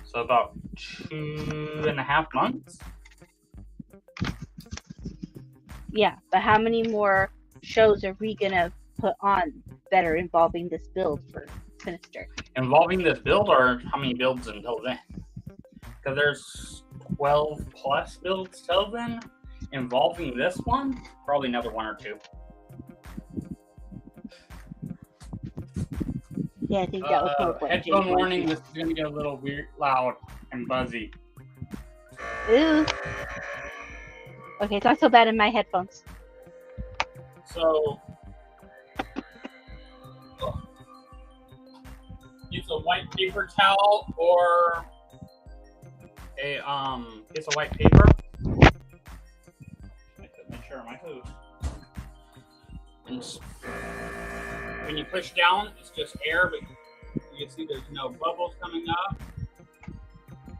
So about 2.5 months. Yeah, but how many more shows are we gonna put on that are involving this build for Sinister? Involving this build, or how many builds until then? Because there's 12 plus builds till then. Involving this one, probably another 1 or 2. Yeah, I think that was more what Headphone James warning, wanted. this is going to get a little weird, loud, and buzzy. Ooh. Okay, it's not so bad in my headphones. So, use a white paper towel or a piece of white paper. I put my shirt on my hoof. And when you push down, it's just air, but you can see there's no bubbles coming up.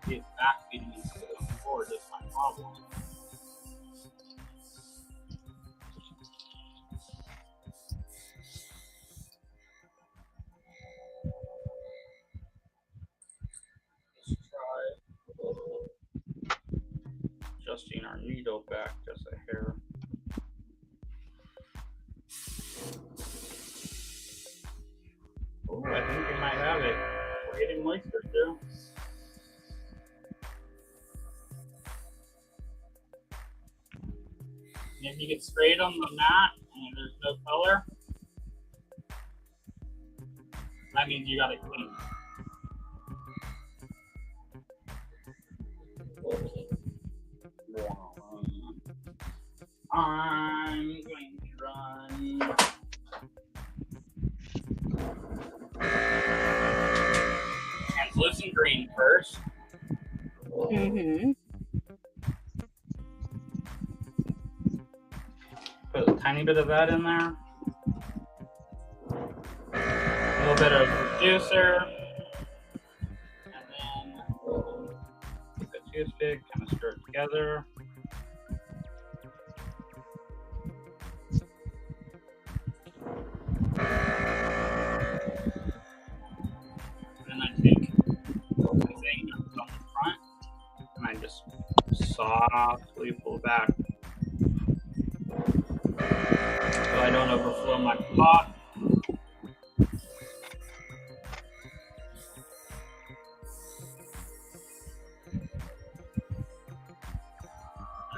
It's back feeding into the forward. That's my problem. Let's try adjusting our needle back just a hair. Oh, I think we might have it. We're getting moisture too. And if you get sprayed on the mat and there's no color, that means you got it clean. I'm going to run translucent green first. Mm-hmm. Put a tiny bit of that in there. A little bit of reducer. And then take the toothpick, kind of stir it together. softly pull back so I don't overflow my pot. There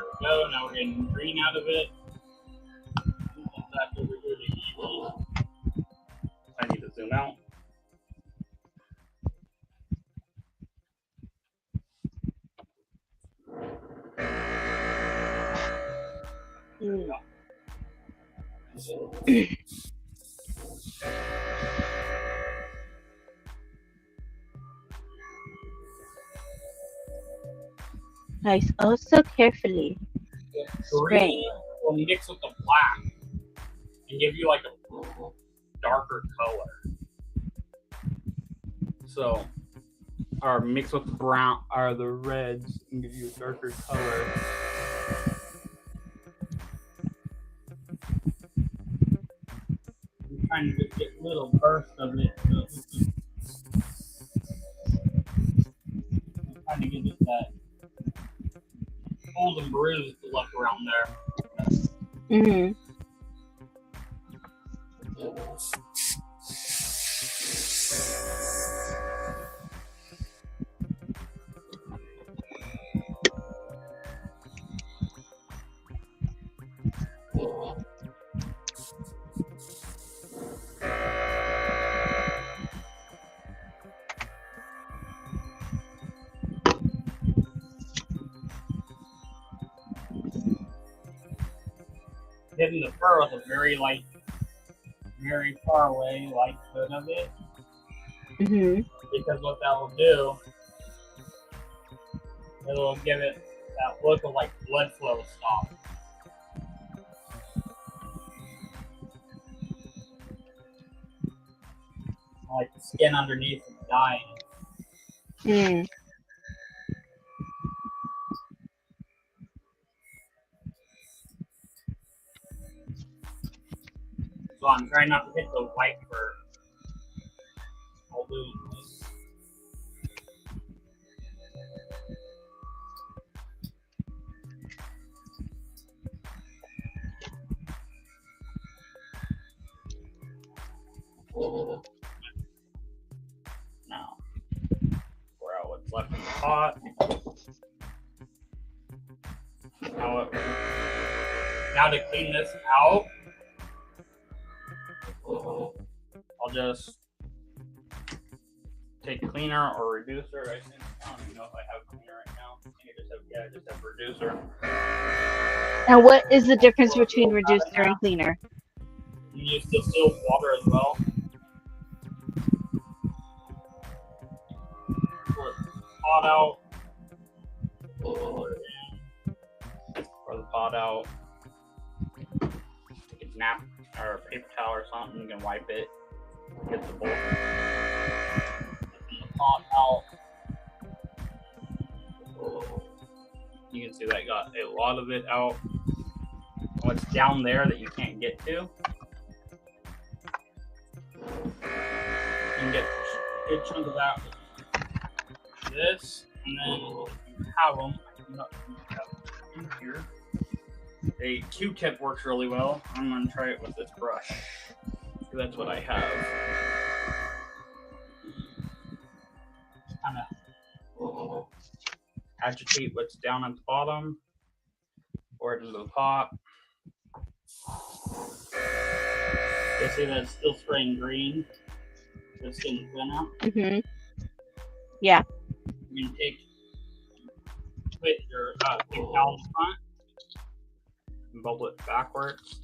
we go. Now we're getting green out of it. Back over here to EEVEE. I need to zoom out. There we go. Nice. Oh, so carefully. Green will mix with the black and give you like a darker color. So, or mix with the brown or the reds and give you a darker color. I'm trying to just get little bursts of it. So I'm trying to give it that old and bruised look around there. Mm-hmm. Hitting the fur with a very light, very far away light hood of it. Mm-hmm. Because what that will do, it'll give it that look of like blood flow stop. Like the skin underneath is dying. Mm. So I'm trying not to hit the white fur. I'll lose. Now, pour out what's left in the pot. Now to clean this out, I'll just take cleaner or reducer. I don't even know if I have cleaner right now. I think I just have reducer. And what is the difference between reducer and cleaner? You use distilled water as well. Pour the pot out. Pour the pot out. Take a nap or a paper towel or something. You can wipe it. Get the bowl. Get the pot out. You can see that got a lot of it out. What's down there that you can't get to, you can get a good chunk of that with this, and then you have them. In here, a Q-tip works really well. I'm going to try it with this brush. So that's what I have. Kind of agitate what's down at the bottom, pour it into the pot. You see that it's still spraying green. It's getting thinner. Mm-hmm. Yeah. You can put your big towel in front and bubble it backwards.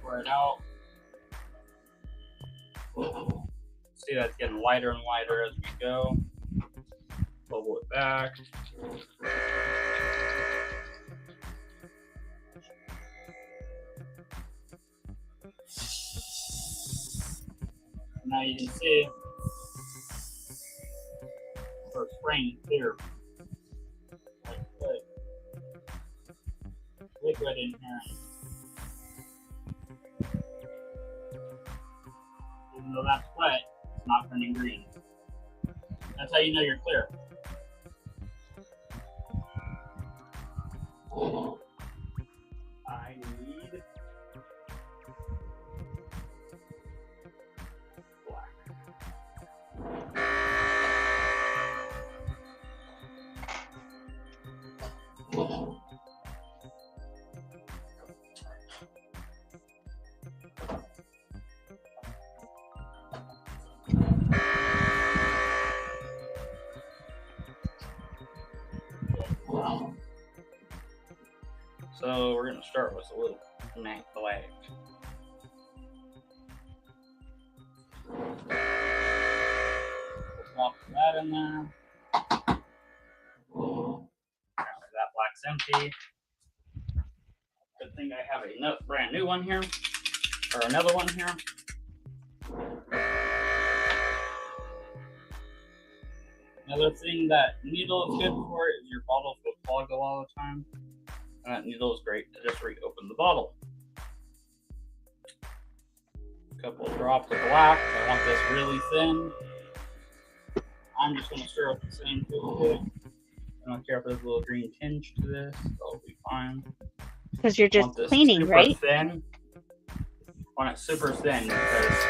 Pour it out. See that's getting lighter and lighter as we go. Bubble it back. Now you can see we're spraying clear. Like liquid in here. Even though that's wet, it's not turning green. That's That's how you know you're clear. I need black. So we're going to start with a little matte black. Drop that in there. That black's empty. Good thing I have a brand new one here, or another one here. Another thing that needle is good for is your bottles will clog a lot of the time. And that needle is great to just reopen the bottle. A couple of drops of black. I want this really thin. I'm just going to stir with the same fluid. I don't care if there's a little green tinge to this. That'll be fine. Because you're just cleaning, right? Thin. I want it super thin because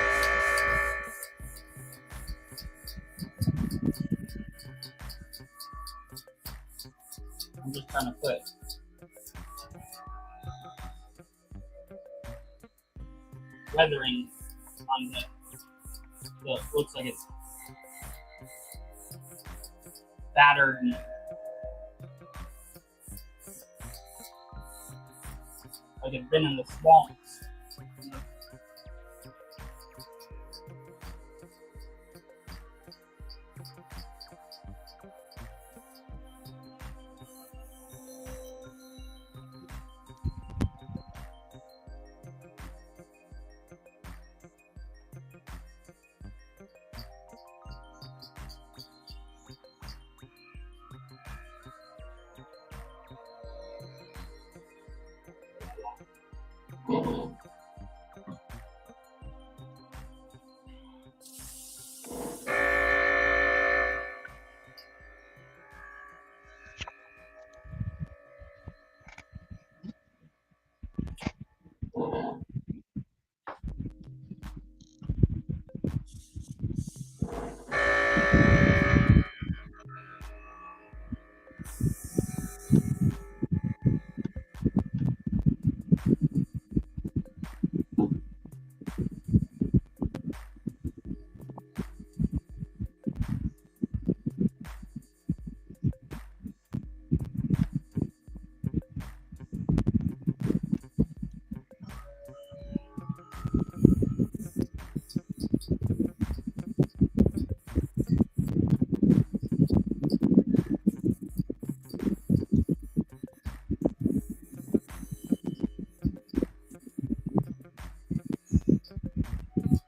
I'm just trying to put weathering on the looks like it's battered and like it's been in the swamps.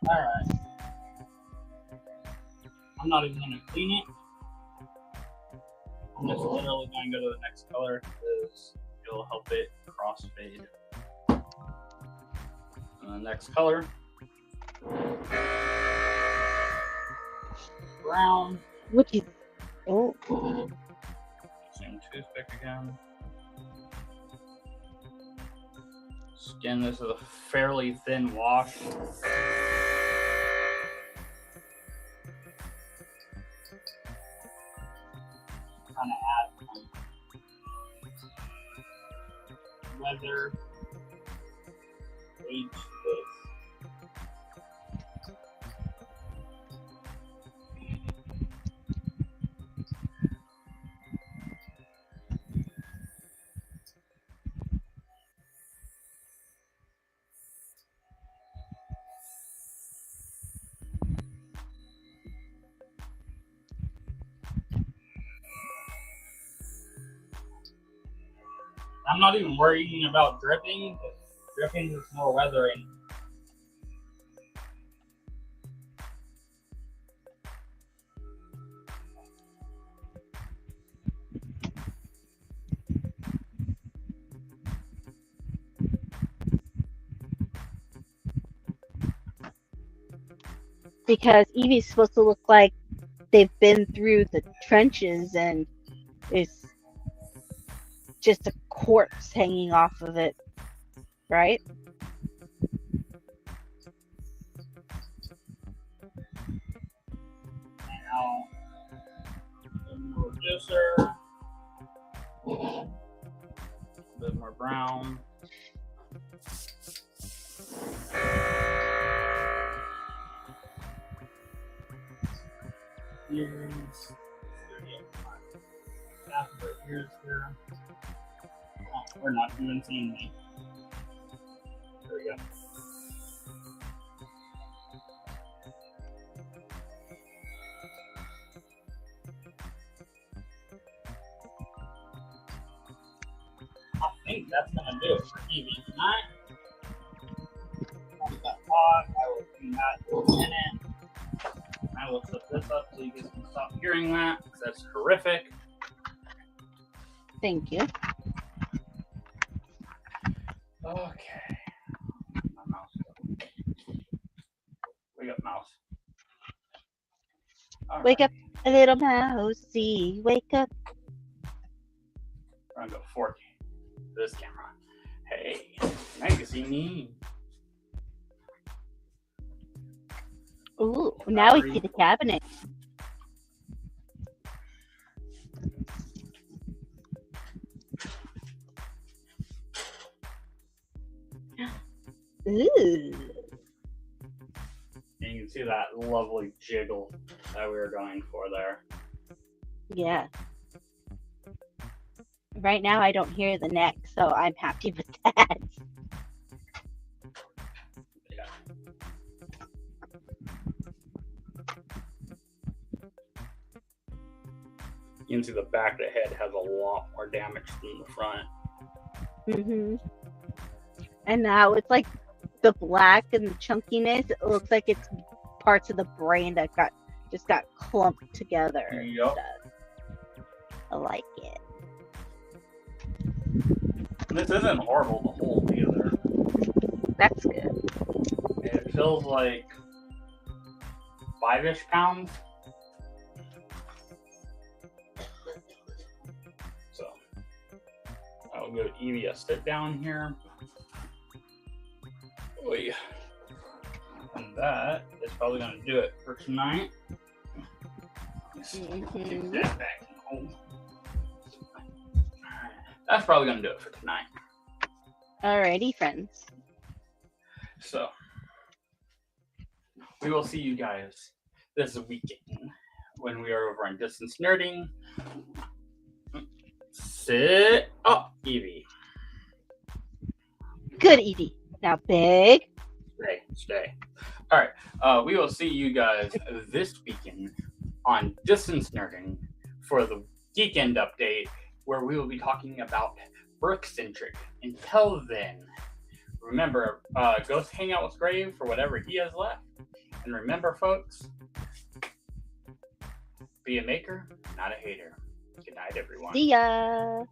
Alright. I'm not even going to clean it. I'm just literally going to go to the next color because it'll help it crossfade. And the next color. Brown. Which is oh. Same toothpick again. Again, this is a fairly thin wash. Kind of add some weather age to this. I'm not even worrying about dripping. Dripping is more weathering. Because EEVEE is supposed to look like they've been through the trenches and it's just a corpse hanging off of it, right? Now, more juicer, a bit more brown. Ears. Half of our ears here. Oh, we're not doing seeing me. There we go. I think that's gonna do it for EEVEE tonight. Once that's hot, I will clean that in a minute. I will flip this up so you guys can stop hearing that, because that's horrific. Thank you. Okay. My mouse. Wake up, mouse. Wake up, a little mousey. Wake up. We're gonna go 4K. This camera. Hey, now you can see me. Ooh, now we see the cabinet. Ooh. And you can see that lovely jiggle that we were going for there. Yeah. Right now I don't hear the neck, so I'm happy with that. Yeah. You can see the back of the head has a lot more damage than the front. Mm-hmm. And now it's like the black and the chunkiness. It looks like it's parts of the brain that just got clumped together. Yep. I like it. This isn't horrible to hold either. That's good. It feels like 5-ish pounds. So I'll give EEVEE a sit down here. Oy. And that is probably going to do it for tonight. Mm-hmm. Get that back home. That's probably going to do it for tonight. Alrighty, friends. So we will see you guys this weekend when we are over on Distance Nerding. Sit up, EEVEE. Good, Edie. Now, big. Stay. All right. We will see you guys this weekend on Distance Nerding for the Geekend update, where we will be talking about Brickcentric. Until then, remember, go hang out with Grave for whatever he has left. And remember, folks, be a maker, not a hater. Good night, everyone. See ya.